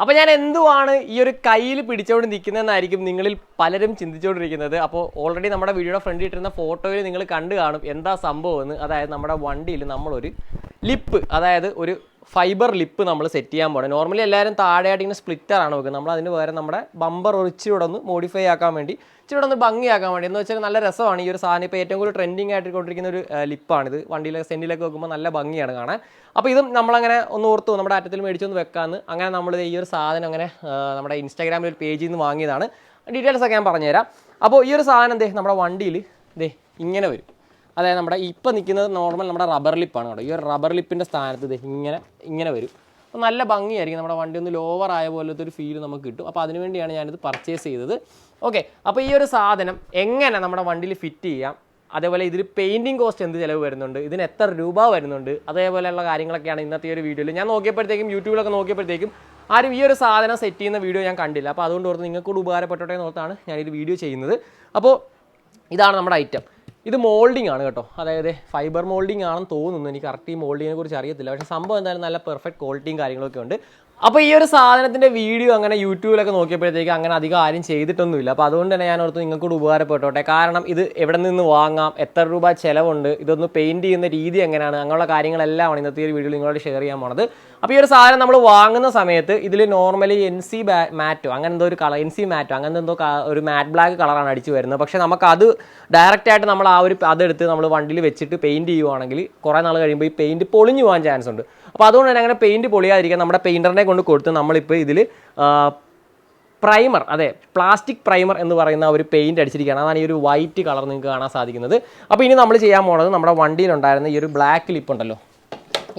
അപ്പോൾ ഞാൻ എന്തുവാണ് ഈ ഒരു കയ്യിൽ പിടിച്ചുകൊണ്ട് നിൽക്കുന്നതെന്നായിരിക്കും നിങ്ങളിൽ പലരും ചിന്തിച്ചുകൊണ്ടിരിക്കുന്നത്. അപ്പോൾ ഓൾറെഡി നമ്മുടെ വീഡിയോയുടെ ഫ്രണ്ടിൽ ഇട്ടിരുന്ന ഫോട്ടോയിൽ നിങ്ങൾ കണ്ടു കാണും എന്താ സംഭവം എന്ന്. അതായത് നമ്മുടെ വണ്ടിയിൽ നമ്മളൊരു ലിപ്പ്, അതായത് ഒരു ഫൈബർ ലിപ്പ് നമ്മൾ സെറ്റ് ചെയ്യാൻ പോകണം. നോർമലി എല്ലാവരും താഴെയായിട്ട് ഇങ്ങനെ സ്പ്ലിറ്ററാണ് വെക്കുന്നത്. നമ്മൾ അതിന് പകരം നമ്മുടെ ബമ്പർ ഇച്ചിരി ഒന്ന് മോഡിഫൈ ആക്കാൻ വേണ്ടി, ഇച്ചിരി ഒന്ന് ഭംഗിയാക്കാൻ വേണ്ടി എന്ന് വെച്ചാൽ നല്ല രസമാണ് ഈ ഒരു സാധനം. ഇപ്പോൾ ഏറ്റവും കൂടുതൽ ട്രെൻഡിങ് ആയിട്ട് കൊണ്ടിരിക്കുന്ന ഒരു ലിപ്പാണിത്. വണ്ടിയിലെ സെൻറ്റിലൊക്കെ വെക്കുമ്പോൾ നല്ല ഭംഗിയാണ് കാണാൻ. അപ്പോൾ ഇതും നമ്മളങ്ങനെ ഒന്ന് ഓർത്തു നമ്മുടെ അറ്റത്തിൽ മേടിച്ചൊന്ന് വെക്കാമെന്ന്. അങ്ങനെ നമ്മൾ ഈ ഒരു സാധനം അങ്ങനെ നമ്മുടെ ഇൻസ്റ്റാഗ്രാമിൽ ഒരു പേജിൽ നിന്ന് വാങ്ങിയതാണ്. ഡീറ്റെയിൽസ് ഒക്കെ ഞാൻ പറഞ്ഞുതരാം. അപ്പോൾ ഈ ഒരു സാധനം നമ്മുടെ വണ്ടിയിൽ ഇങ്ങനെ വരും. അതായത് നമ്മുടെ ഇപ്പം നിൽക്കുന്നത് നോർമൽ നമ്മുടെ റബ്ബർ ലിപ്പാണ് കേട്ടോ. ഈ ഒരു റബ്ബർ ലിപ്പിൻ്റെ സ്ഥാനത്ത് ഇങ്ങനെ വരും. അപ്പോൾ നല്ല ഭംഗിയായിരിക്കും. നമ്മുടെ വണ്ടി ഒന്ന് ലോവർ ആയ പോലത്തെ ഒരു ഫീൽ നമുക്ക് കിട്ടും. അപ്പോൾ അതിനുവേണ്ടിയാണ് ഞാനിത് പർച്ചേസ് ചെയ്തത്. ഓക്കെ, അപ്പോൾ ഈ ഒരു സാധനം എങ്ങനെ നമ്മുടെ വണ്ടിയിൽ ഫിറ്റ് ചെയ്യാം, അതേപോലെ ഇതിൽ പെയിൻറ്റിങ് കോസ്റ്റ് എന്ത് ചിലവ് വരുന്നുണ്ട്, ഇതിന് എത്ര രൂപ വരുന്നുണ്ട്, അതേപോലെയുള്ള കാര്യങ്ങളൊക്കെയാണ് ഇന്നത്തെ ഒരു വീഡിയോയിൽ. ഞാൻ നോക്കിയപ്പോഴത്തേക്കും യൂട്യൂബിലൊക്കെ നോക്കിയപ്പോഴത്തേക്കും ആരും ഈ ഒരു സാധനം സെറ്റ് ചെയ്യുന്ന വീഡിയോ ഞാൻ കണ്ടില്ല. അപ്പോൾ അതുകൊണ്ട് ഓർത്ത് നിങ്ങൾക്കൂടെ ഉപകാരപ്പെട്ടോട്ടെ എന്ന് ഓർത്താണ് ഞാനിത് വീഡിയോ ചെയ്യുന്നത്. അപ്പോൾ ഇതാണ് നമ്മുടെ ഐറ്റം. ഇത് മോൾഡിംഗ് ആണ് കേട്ടോ. അതായത് ഫൈബർ മോൾഡിംഗ് ആണെന്ന് തോന്നുന്നു. എനിക്ക് കറക്റ്റ് ഈ മോൾഡിങ്ങിനെ കുറിച്ച് അറിയത്തില്ല. പക്ഷേ സംഭവം എന്തായാലും നല്ല പെർഫെക്റ്റ് ക്വാളിറ്റിയും കാര്യങ്ങളൊക്കെ ഉണ്ട്. അപ്പോൾ ഈ ഒരു സാധനത്തിൻ്റെ വീഡിയോ അങ്ങനെ യൂട്യൂബിലൊക്കെ നോക്കിയപ്പോഴത്തേക്ക് അങ്ങനെ അധികം ആരും ചെയ്തിട്ടൊന്നുമില്ല. അപ്പോൾ അതുകൊണ്ട് തന്നെ ഞാൻ ഓർത്ത് നിങ്ങൾക്കൂടെ ഉപകാരപ്പെട്ടോട്ടെ. കാരണം ഇത് എവിടെ നിന്ന് വാങ്ങാം, എത്ര രൂപ ചിലവുണ്ട്, ഇതൊന്ന് പെയിൻറ്റ് ചെയ്യുന്ന രീതി എങ്ങനെയാണ്, അങ്ങനെയുള്ള കാര്യങ്ങളെല്ലാമാണ് ഇന്നത്തെ ഒരു വീഡിയോയിൽ നിങ്ങളോട് ഷെയർ ചെയ്യാൻ പോണത്. അപ്പോൾ ഈ ഒരു സാധനം നമ്മൾ വാങ്ങുന്ന സമയത്ത് ഇതിൽ നോർമലി NC മാറ്റോ അങ്ങനെ എന്തോ ഒരു കളർ, NC മാറ്റോ അങ്ങനെ എന്തോ ഒരു മാറ്റ് ബ്ലാക്ക് കളറാണ് അടിച്ച് വരുന്നത്. പക്ഷേ നമുക്കത് ഡയറക്റ്റായിട്ട് നമ്മൾ അതെടുത്ത് നമ്മൾ വണ്ടിയിൽ വെച്ചിട്ട് പെയിൻറ്റ് ചെയ്യുവാണെങ്കിൽ കുറേ നാൾ കഴിയുമ്പോൾ ഈ പെയിൻറ്റ് പൊളിഞ്ഞു പോകാൻ ചാൻസ് ഉണ്ട്. അപ്പോൾ അതുകൊണ്ട് തന്നെ അങ്ങനെ പെയിൻറ്റ് പൊളിയാതിരിക്കാൻ നമ്മുടെ പെയിൻറ്ററിനെ കൊണ്ട് കൊടുത്ത് നമ്മളിപ്പോൾ ഇതിൽ പ്രൈമർ, അതെ പ്ലാസ്റ്റിക് പ്രൈമർ എന്ന് പറയുന്ന ഒരു പെയിൻറ്റ് അടിച്ചിരിക്കുകയാണ്. അതാണ് ഈ ഒരു വൈറ്റ് കളർ നിങ്ങൾക്ക് കാണാൻ സാധിക്കുന്നത്. അപ്പോൾ ഇനി നമ്മൾ ചെയ്യാൻ പോകുന്നത് നമ്മുടെ വണ്ടിയിലുണ്ടായിരുന്ന ഈ ഒരു ബ്ലാക്ക് ലിപ്പ് ഉണ്ടല്ലോ,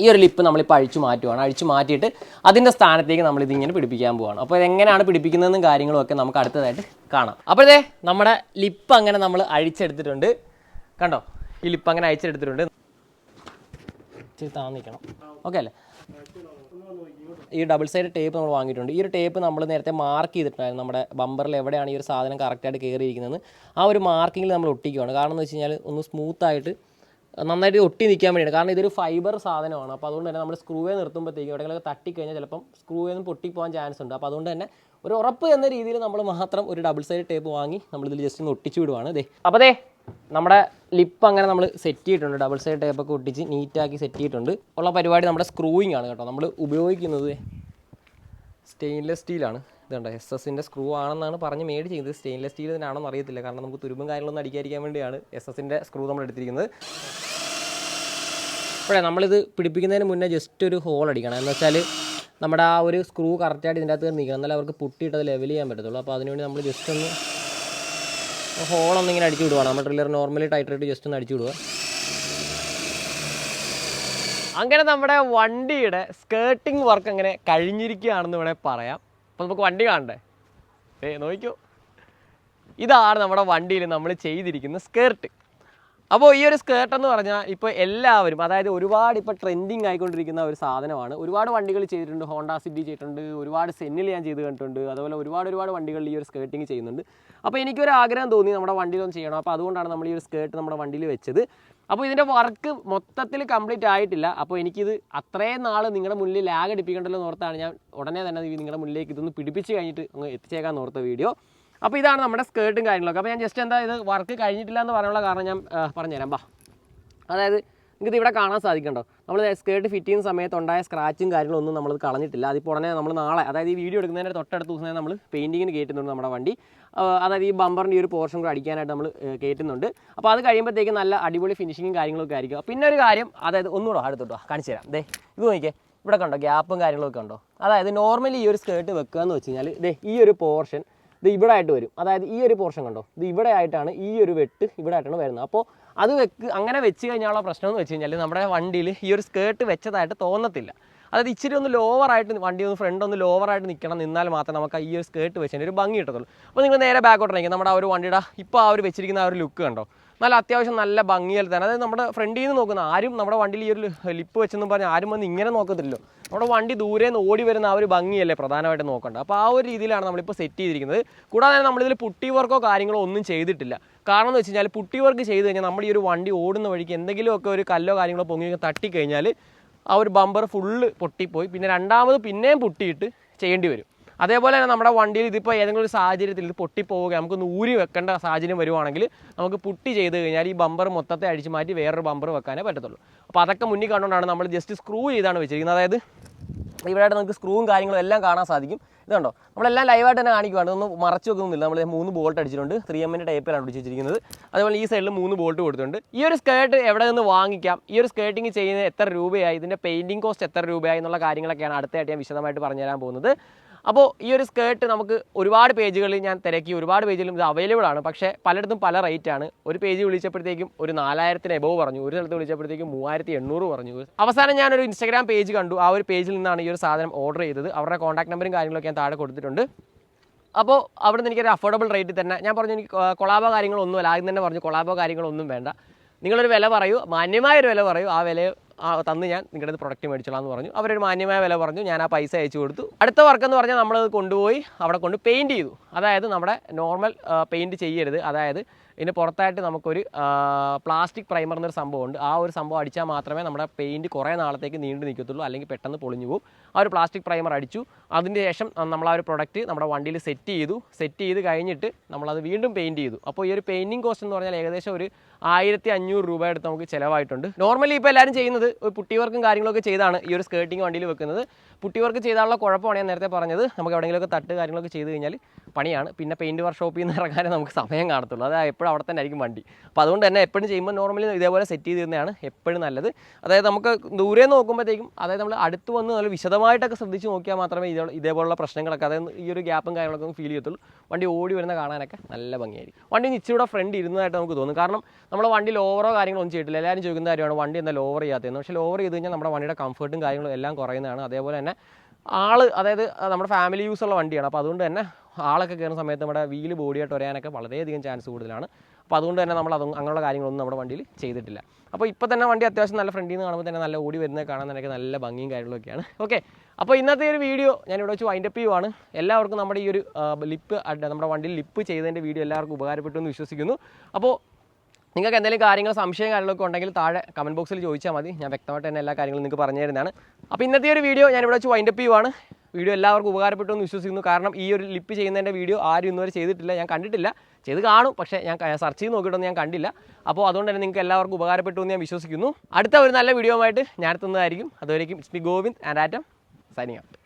ഈ ഒരു ലിപ്പ് നമ്മളിപ്പോൾ അഴിച്ചു മാറ്റുവാണ്. അഴിച്ചു മാറ്റിയിട്ട് അതിൻ്റെ സ്ഥാനത്തേക്ക് നമ്മളിതിങ്ങനെ പിടിപ്പിക്കാൻ പോവുകയാണ്. അപ്പോൾ ഇതെങ്ങനെയാണ് പിടിപ്പിക്കുന്നതെന്നും കാര്യങ്ങളും ഒക്കെ നമുക്ക് അടുത്തതായിട്ട് കാണാം. അപ്പോൾ നമ്മുടെ ലിപ്പ് അങ്ങനെ നമ്മൾ അഴിച്ചെടുത്തിട്ടുണ്ട്. കണ്ടോ, ഈ ലിപ്പ് അങ്ങനെ അഴിച്ചെടുത്തിട്ടുണ്ട്. ഇച്ചിരി താന്നിക്കണം. ഓക്കെ അല്ലേ? ഈ ഡബിൾ സൈഡ് ടേപ്പ് നമ്മൾ വാങ്ങിയിട്ടുണ്ട്. ഈ ഒരു ടേപ്പ് നമ്മൾ നേരത്തെ മാർക്ക് ചെയ്തിട്ടുണ്ടായിരുന്നു. നമ്മുടെ ബമ്പറിൽ എവിടെയാണ് ഈ ഒരു സാധനം കറക്റ്റായിട്ട് കയറിയിരിക്കുന്നതെന്ന് ആ ഒരു മാർക്കിങ്ങിൽ നമ്മൾ ഒട്ടിക്കുകയാണ്. കാരണം എന്ന് വെച്ച് കഴിഞ്ഞാൽ ഒന്ന് സ്മൂത്തായിട്ട് നന്നായിട്ട് ഒട്ടി നിൽക്കാൻ വേണ്ടിയാണ്. കാരണം ഇതൊരു ഫൈബർ സാധനമാണ്. അപ്പോൾ അതുകൊണ്ട് തന്നെ നമ്മൾ സ്ക്രൂവേ നിർത്തുമ്പോഴത്തേക്കും എവിടെയെങ്കിലൊക്കെ തട്ടിക്കഴിഞ്ഞാൽ ചിലപ്പം സ്ക്രൂവേന്ന് പൊട്ടിപ്പോകാൻ ചാൻസ് ഉണ്ട്. അപ്പോൾ അതുകൊണ്ട് തന്നെ ഒരു ഉറപ്പ് എന്ന രീതിയിൽ നമ്മൾ മാത്രം ഒരു ഡബിൾ സൈഡ് ടേപ്പ് വാങ്ങി നമ്മളിതിൽ ജസ്റ്റ് ഒന്ന് ഒട്ടിച്ചു വിടുവാണ്. അപ്പോൾ നമ്മുടെ ലിപ്പ് അങ്ങനെ നമ്മൾ സെറ്റ് ചെയ്തിട്ടുണ്ട്. ഡബിൾ സൈഡ് ടേപ്പൊക്കെ ഒട്ടിച്ച് നീറ്റാക്കി സെറ്റ് ചെയ്തിട്ടുണ്ട്. ഉള്ള പരിപാടി നമ്മുടെ സ്ക്രൂയിങ് ആണ് കേട്ടോ. നമ്മൾ ഉപയോഗിക്കുന്നത് സ്റ്റെയിൻലെസ് സ്റ്റീലാണ്. ഇതുണ്ട് SS-ൻ്റെ സ്ക്രൂ ആണെന്നാണ് പറഞ്ഞ് മേടിച്ചിരിക്കുന്നത്. സ്റ്റെയിൻലെസ് സ്റ്റീൽ തന്നെയാണെന്ന് അറിയത്തില്ല. കാരണം നമുക്ക് തുരുമ്പും കാര്യങ്ങളൊന്നും അടിക്കാതിരിക്കാൻ വേണ്ടിയാണ് SS-ൻ്റെ സ്ക്രൂ നമ്മൾ എടുത്തിരിക്കുന്നത്. അപ്പോഴേ നമ്മളിത് പിടിപ്പിക്കുന്നതിന് മുന്നേ ജസ്റ്റ് ഒരു ഹോൾ അടിക്കണം. എന്ന് വെച്ചാൽ നമ്മുടെ ആ ഒരു സ്ക്രൂ കറക്റ്റായിട്ട് ഇതിൻ്റെ അകത്ത് നിൽക്കണം. എന്നാലും അവർക്ക് പുട്ടിയിട്ട് അത് ലെവൽ ചെയ്യാൻ പറ്റത്തുള്ളൂ. അപ്പോൾ അതിനുവേണ്ടി നമ്മൾ ജസ്റ്റ് ഒന്ന് ഹോളൊന്നിങ്ങനെ അടിച്ചു വിടുവാണ്. നമ്മൾ ഡ്രില്ലർ നോർമലി ടൈറ്റായിട്ട് ജസ്റ്റ് ഒന്ന് അടിച്ചു വിടുക. അങ്ങനെ നമ്മുടെ വണ്ടിയുടെ സ്കേർട്ടിങ് വർക്ക് അങ്ങനെ കഴിഞ്ഞിരിക്കുകയാണെന്ന് വേണമെങ്കിൽ പറയാം. അപ്പോൾ നമുക്ക് വണ്ടി കാണണ്ടേ? നോക്കിക്കോ, ഇതാണ് നമ്മുടെ വണ്ടിയിൽ നമ്മൾ ചെയ്തിരിക്കുന്ന സ്കേർട്ട്. അപ്പോൾ ഈ ഒരു സ്കേർട്ട് എന്ന് പറഞ്ഞാൽ ഇപ്പോൾ എല്ലാവരും, അതായത് ഒരുപാട് ഇപ്പോൾ ട്രെൻഡിങ് ആയിക്കൊണ്ടിരിക്കുന്ന ഒരു സാധനമാണ്. ഒരുപാട് വണ്ടികൾ ചെയ്തിട്ടുണ്ട്. ഹോണ്ട സിറ്റി ചെയ്തിട്ടുണ്ട്, ഒരുപാട് സെന്നിൽ ഞാൻ ചെയ്ത് കണ്ടിട്ടുണ്ട്. അതുപോലെ ഒരുപാട് വണ്ടികളിൽ ഈ ഒരു സ്കേർട്ടിങ് ചെയ്യുന്നുണ്ട്. അപ്പോൾ എനിക്കൊരു ആഗ്രഹം തോന്നി നമ്മുടെ വണ്ടിയിലൊന്നും ചെയ്യണം. അപ്പോൾ അതുകൊണ്ടാണ് നമ്മൾ ഈ ഒരു സ്കേർട്ട് നമ്മുടെ വണ്ടിയിൽ വെച്ചത്. അപ്പോൾ ഇതിൻ്റെ വർക്ക് മൊത്തത്തിൽ കംപ്ലീറ്റ് ആയിട്ടില്ല. അപ്പോൾ എനിക്കിത് അത്രയും നാൾ നിങ്ങളുടെ മുന്നിൽ ലാഗ് അടിപ്പിക്കേണ്ടല്ലോ എന്നോർത്താണ് ഞാൻ ഉടനെ തന്നെ നിങ്ങളുടെ മുന്നിലേക്ക് ഇതൊന്ന് പിടിപ്പിച്ച് കഴിഞ്ഞിട്ട് അങ്ങ് എത്തിച്ചേക്കാൻ ഓർത്ത വീഡിയോ. അപ്പോൾ ഇതാണ് നമ്മുടെ സ്കേർട്ടും കാര്യങ്ങളൊക്കെ. അപ്പോൾ ഞാൻ ജസ്റ്റ് ഇത് വർക്ക് കഴിഞ്ഞിട്ടില്ല എന്ന് പറയാനുള്ള കാരണം ഞാൻ പറഞ്ഞുതരാം. അതായത് നിങ്ങൾക്ക് ഇവിടെ കാണാൻ സാധിക്കണ്ടോ, നമ്മൾ സ്കേർട്ട് ഫിറ്റ് ചെയ്യുന്ന സമയത്ത് ഉണ്ടായ സ്ക്രാച്ചും കാര്യങ്ങളൊന്നും നമ്മളത് കളഞ്ഞിട്ടില്ല. അതിപ്പോൾ ഉടനെ നമ്മൾ നാളെ, അതായത് ഈ വീഡിയോ എടുക്കുന്നതിൻ്റെ തൊട്ടടുത്ത ദിവസം നമ്മൾ പെയിൻറ്റിങ്ങിന് കയറ്റുന്നുണ്ട് നമ്മുടെ വണ്ടി. അതായത് ഈ ബമ്പറിൻ്റെ ഈ ഒരു പോർഷൻ കൂടെ അടിക്കാനായിട്ട് നമ്മൾ കയറ്റുന്നുണ്ട്. അപ്പോൾ അത് കഴിയുമ്പോഴത്തേക്കും നല്ല അടിപൊളി ഫിനിഷിങ്ങും കാര്യങ്ങളൊക്കെ ആയിരിക്കും. പിന്നെ ഒരു കാര്യം, അതായത് ഒന്നുകൂടെ അടുത്തോട്ടോ കാണിച്ചു തരാം. ഇത് നോക്കിയേ, ഇവിടെ കണ്ടോ ഗ്യാപ്പും കാര്യങ്ങളൊക്കെ ഉണ്ടോ. അതായത് നോർമലി ഈ ഒരു സ്കേർട്ട് വെക്കുക എന്ന് വെച്ച് കഴിഞ്ഞാൽ ഈ ഒരു പോർഷൻ ഇവിടെ ആയിട്ട് വരും. അതായത് ഈ ഒരു പോർഷൻ കണ്ടോ, ഇത് ഇവിടെ ആയിട്ടാണ് ഈ ഒരു വെട്ട് ഇവിടെ ആയിട്ടാണ് വരുന്നത്. അപ്പോൾ അത് അങ്ങനെ വെച്ച് കഴിഞ്ഞാലുള്ള പ്രശ്നം എന്ന് വെച്ച് കഴിഞ്ഞാൽ നമ്മുടെ വണ്ടിയിൽ ഈ ഒരു സ്കേർട്ട് വെച്ചതായിട്ട് തോന്നത്തില്ല. അതായത് ഇച്ചിരി ഒന്ന് ലോവറായിട്ട് വണ്ടി ഒന്ന് ഫ്രണ്ട് ഒന്ന് ലോവറായിട്ട് നിന്നാൽ മാത്രമേ നമുക്ക് ഈ ഒരു സ്കേർട്ട് വെച്ചതിന് ഒരു ഭംഗി കിട്ടത്തുള്ളൂ. അപ്പോൾ നിങ്ങൾ നേരെ ബാക്കോട്ട് ഇറങ്ങി നമ്മുടെ ആ ഒരു വണ്ടിയുടെ ഇപ്പോൾ ആ ഒരു വെച്ചിരിക്കുന്ന ആ ഒരു ലുക്ക് കണ്ടോ, നല്ല അത്യാവശ്യം നല്ല ഭംഗിയിൽ തന്നെ. അതായത് നമ്മുടെ ഫ്രണ്ടിൽ നിന്ന് നോക്കുന്ന ആരും നമ്മുടെ വണ്ടിയിൽ ഈ ഒരു ലിപ്പ് വെച്ചെന്ന് പറഞ്ഞാൽ ആരും വന്ന് ഇങ്ങനെ നോക്കത്തില്ലല്ലോ. നമ്മുടെ വണ്ടി ദൂരെ നിന്ന് ഓടി വരുന്ന ആ ഒരു ഭംഗിയല്ലേ പ്രധാനമായിട്ട് നോക്കേണ്ടത്. അപ്പോൾ ആ ഒരു രീതിയിലാണ് നമ്മളിപ്പോൾ സെറ്റ് ചെയ്തിരിക്കുന്നത്. കൂടാതെ നമ്മളിതിൽ പുട്ടി വർക്കോ കാര്യങ്ങളോ ഒന്നും ചെയ്തിട്ടില്ല. കാരണം എന്ന് വെച്ച് കഴിഞ്ഞാൽ പുട്ടി വർക്ക് ചെയ്ത് കഴിഞ്ഞാൽ നമ്മൾ ഈ ഒരു വണ്ടി ഓടുന്ന വഴിക്ക് എന്തെങ്കിലുമൊക്കെ ഒരു കല്ലോ കാര്യങ്ങളോ പൊങ്ങി തട്ടിക്കഴിഞ്ഞാൽ ആ ഒരു ബമ്പർ ഫുള്ള് പൊട്ടിപ്പോയി. പിന്നെ രണ്ടാമത് പിന്നെയും പൊട്ടിയിട്ട് ചെയ്യേണ്ടി വരും. അതേപോലെ തന്നെ നമ്മുടെ വണ്ടിയിൽ ഇതിപ്പോൾ ഏതെങ്കിലും ഒരു സാഹചര്യത്തിൽ ഇത് പൊട്ടിപ്പോവുക നമുക്കൊന്ന് ഊരി വെക്കേണ്ട സാഹചര്യം വരുവാണെങ്കിൽ നമുക്ക് പുട്ടി ചെയ്ത് കഴിഞ്ഞാൽ ഈ ബമ്പർ മൊത്തത്തെ അടിച്ച് മാറ്റി വേറൊരു ബമ്പർ വെക്കാനേ പറ്റത്തുള്ളൂ. അപ്പോൾ അതൊക്കെ മുന്നിൽ കണ്ടുകൊണ്ടാണ് നമ്മൾ ജസ്റ്റ് സ്ക്രൂ ചെയ്താണ് വെച്ചിരിക്കുന്നത്. അതായത് ഇവിടെയായിട്ട് നമുക്ക് സ്ക്രൂവും കാര്യങ്ങളും എല്ലാം കാണാൻ സാധിക്കും. ഇതുണ്ടോ, നമ്മളെല്ലാം ലൈവായിട്ട് തന്നെ കാണിക്കുവാണ്, ഒന്നും മറച്ചു വെക്കുന്നില്ല. നമ്മൾ 3 ബോൾട്ട് അടിച്ചിട്ടുണ്ട്, 3M ടൈപ്പിലാണ് പിടിച്ചിരിക്കുന്നത്. അതുപോലെ ഈ സൈഡിൽ 3 ബോൾട്ട് കൊടുത്തിട്ടുണ്ട്. ഈ ഒരു സ്കേർട്ട് എവിടെ നിന്ന് വാങ്ങിക്കാം, ഈ ഒരു സ്കേർട്ടിങ് ചെയ്യുന്നത് എത്ര രൂപയായി, ഇതിൻ്റെ പെയിൻറ്റിങ് കോസ്റ്റ് എത്ര രൂപയായി എന്നുള്ള കാര്യങ്ങളൊക്കെയാണ് അടുത്തായിട്ട് ഞാൻ വിശദമായിട്ട് പറഞ്ഞുതരാൻ പോകുന്നത്. അപ്പോൾ ഈ ഒരു സ്കേർട്ട് നമുക്ക് ഒരുപാട് പേജുകളിൽ ഞാൻ തിരക്കി, ഒരുപാട് പേജിലും ഇത് അവൈലബിൾ ആണ്. പക്ഷേ പലയിടത്തും പല റേറ്റാണ്. ഒരു പേജ് വിളിച്ചപ്പോഴത്തേക്കും ഒരു 4000 എബോവ് പറഞ്ഞു, ഒരു സ്ഥലത്ത് വിളിച്ചപ്പോഴത്തേക്കും 3800 പറഞ്ഞു. അവസാനം ഞാനൊരു ഇൻസ്റ്റാഗ്രാം പേജ് കണ്ടു, ആ ഒരു പേജിൽ നിന്നാണ് ഈ ഒരു സാധനം ഓർഡർ ചെയ്തത്. അവരുടെ കോൺടാക്ട് നമ്പറും കാര്യങ്ങളൊക്കെ ഞാൻ താഴെ കൊടുത്തിട്ടുണ്ട്. അപ്പോൾ അവിടെ നിന്ന് എനിക്കൊരു അഫോർഡബിൾ റേറ്റിൽ തന്നെ ഞാൻ പറഞ്ഞു, എനിക്ക് കൊളാബോ കാര്യങ്ങളൊന്നുമല്ല, ആദ്യം തന്നെ പറഞ്ഞു കൊളാബോ കാര്യങ്ങളൊന്നും വേണ്ട, നിങ്ങളൊരു വില പറയൂ, മാന്യമായൊരു വില പറയൂ, ആ വില തന്ന് ഞാൻ നിങ്ങളുടെ പ്രൊഡക്റ്റ് മേടിച്ചോളാം എന്ന് പറഞ്ഞു. അവരൊരു മാന്യമായ വില പറഞ്ഞു, ഞാൻ ആ പൈസ അയച്ചു കൊടുത്തു. അടുത്ത വർക്ക് എന്ന് പറഞ്ഞാൽ നമ്മളത് കൊണ്ടുപോയി അവിടെ കൊണ്ട് പെയിൻറ്റ് ചെയ്തു. അതായത് നമ്മുടെ നോർമൽ പെയിൻറ്റ് ചെയ്യരുത്, അതായത് ഇതിന് പുറത്തായിട്ട് നമുക്കൊരു പ്ലാസ്റ്റിക് പ്രൈമർ എന്നൊരു സംഭവമുണ്ട്. ആ ഒരു സംഭവം അടിച്ചാൽ മാത്രമേ നമ്മുടെ പെയിൻറ്റ് കുറേ നാളത്തേക്ക് നീണ്ടു നിൽക്കത്തുള്ളൂ, അല്ലെങ്കിൽ പെട്ടെന്ന് പൊളിഞ്ഞു പോകും. ആ ഒരു പ്ലാസ്റ്റിക് പ്രൈമർ അടിച്ചു. അതിന് ശേഷം നമ്മൾ ആ ഒരു പ്രൊഡക്റ്റ് നമ്മുടെ വണ്ടിയിൽ സെറ്റ് ചെയ്ത് കഴിഞ്ഞിട്ട് നമ്മളത് വീണ്ടും പെയിൻറ്റ് ചെയ്തു. അപ്പോൾ ഈ ഒരു പെയിൻറ്റിങ് കോസ്റ്റ് എന്ന് പറഞ്ഞാൽ ഏകദേശം ഒരു 1500 രൂപ എടുത്ത് നമുക്ക് ചിലവായിട്ടുണ്ട്. നോർമലി ഇപ്പോൾ എല്ലാവരും ചെയ്യുന്നത് ഒരു പുട്ടി വർക്കും കാര്യങ്ങളൊക്കെ ചെയ്താണ് ഈ ഒരു സ്കേർട്ടിങ് വണ്ടിയിൽ വെക്കുന്നത്. പുട്ടി വർക്ക് ചെയ്താലുള്ള കുഴപ്പമാണ് ഞാൻ നേരത്തെ പറഞ്ഞത്, നമുക്ക് എവിടെയെങ്കിലുമൊക്കെ തട്ട് കാര്യങ്ങളൊക്കെ ചെയ്ത് കഴിഞ്ഞാൽ പണിയാണ്. പിന്നെ പെയിൻറ്റ് വർക്ക്ഷോപ്പിൽ നിന്ന് ഇറങ്ങാനേ നമുക്ക് സമയം കാണത്തുള്ളൂ, അത് എപ്പോഴും അവിടെ തന്നെ ആയിരിക്കും വണ്ടി. അപ്പോൾ അതുകൊണ്ട് തന്നെ എപ്പോഴും ചെയ്യുമ്പോൾ നോർമലി ഇതേപോലെ സെറ്റ് ചെയ്ത് തന്നെയാണ് എപ്പോഴും നല്ലത്. അതായത് നമുക്ക് ദൂരെ നിന്ന് നോക്കുമ്പോഴത്തേക്കും, അതായത് നമ്മൾ അടുത്ത് വന്ന് നല്ല വിശദമായിട്ടൊക്കെ ശ്രദ്ധിച്ച് നോക്കിയാൽ മാത്രമേ ഇതേപോലുള്ള പ്രശ്നങ്ങളൊക്കെ, അതായത് ഈ ഒരു ഗ്യാപ്പും കാര്യങ്ങളൊക്കെ ഫീൽ ചെയ്യത്തുള്ളൂ. വണ്ടി ഓടി വരുന്ന കാണാനൊക്കെ നല്ല ഭംഗിയായിരിക്കും. വണ്ടി ഇച്ചിരി ഫ്രണ്ട് ഇരുന്നതായിട്ട് നമുക്ക് തോന്നും, കാരണം നമ്മുടെ വണ്ടി ലോവറോ കാര്യങ്ങളൊന്നും ചെയ്തിട്ടില്ല. എല്ലാവരും ചോദിക്കുന്ന കാര്യമാണ് വണ്ടി എന്താ ലോവർ ചെയ്യാത്തതെന്ന്. പക്ഷേ ലോവർ ചെയ്ത് കഴിഞ്ഞാൽ നമ്മുടെ വണ്ടിയുടെ കംഫർട്ടും കാര്യങ്ങളും എല്ലാം കുറയുന്നതാണ്. അതേപോലെ തന്നെ അതായത് നമ്മുടെ ഫാമിലി യൂസുള്ള വണ്ടിയാണ്. അപ്പോൾ അതുകൊണ്ട് തന്നെ ആളൊക്കെ കയറുന്ന സമയത്ത് നമ്മുടെ വീല് ബോഡിയായിട്ട് വരാനൊക്കെ വളരെയധികം ചാൻസ് കൂടുതലാണ്. അപ്പോൾ അതുകൊണ്ട് തന്നെ നമ്മൾ അങ്ങനെയുള്ള കാര്യങ്ങളൊന്നും നമ്മുടെ വണ്ടിയിൽ ചെയ്തിട്ടില്ല. അപ്പോൾ ഇപ്പോൾ തന്നെ വണ്ടി അത്യാവശ്യം നല്ല ഫ്രണ്ടിൽ നിന്ന് കാണുമ്പോൾ തന്നെ നല്ല ഓടി വരുന്നത് കാണാൻ തന്നെ നല്ല ഭംഗിയും കാര്യങ്ങളൊക്കെയാണ്. ഓക്കെ, അപ്പോൾ ഇന്നത്തെ ഒരു വീഡിയോ ഞാനിവിടെ വെച്ച് വൈൻഡപ്പ് ചെയ്യുവാണ്. എല്ലാവർക്കും നമ്മുടെ ഈ ഒരു നമ്മുടെ വണ്ടിയിൽ ലിപ്പ് ചെയ്തതിൻ്റെ വീഡിയോ എല്ലാവർക്കും ഉപകാരപ്പെട്ടു എന്ന് വിശ്വസിക്കുന്നു. അപ്പോൾ നിങ്ങൾക്ക് എന്തെങ്കിലും കാര്യങ്ങൾ സംശയം കാര്യങ്ങളൊക്കെ ഉണ്ടെങ്കിൽ താഴെ കമൻറ്റ് ബോക്സിൽ ചോദിച്ചാൽ മതി, ഞാൻ വ്യക്തമായിട്ട് തന്നെ എല്ലാ കാര്യങ്ങളും നിങ്ങൾക്ക് പറഞ്ഞു തരുന്നതാണ്. അപ്പോൾ ഇന്നത്തെ ഒരു വീഡിയോ ഞാനിവിടെ വെച്ച് വൈൻഡപ്പ് ചെയ്യുവാണ്. വീഡിയോ എല്ലാവർക്കും ഉപകാരപ്പെട്ടു എന്ന് വിശ്വസിക്കുന്നു. കാരണം ഈ ഒരു ലിപ്പ് ചെയ്യുന്നതിൻ്റെ വീഡിയോ ആരും ഇന്നുവരെ ചെയ്തിട്ടില്ല, ഞാൻ കണ്ടിട്ടില്ല. ചെയ്ത് കാണും, പക്ഷേ ഞാൻ സെർച്ച് ചെയ്ത് നോക്കിയിട്ടൊന്നും ഞാൻ കണ്ടില്ല. അപ്പോൾ അതുകൊണ്ട് തന്നെ നിങ്ങൾക്ക് എല്ലാവർക്കും ഉപകാരപ്പെട്ടു എന്ന് ഞാൻ വിശ്വസിക്കുന്നു. അടുത്ത ഒരു നല്ല വീഡിയോ ആയിട്ട് ഞാൻ എത്തുന്നതായിരിക്കും. അതുവരേക്കും it's me Govind and atom signing out.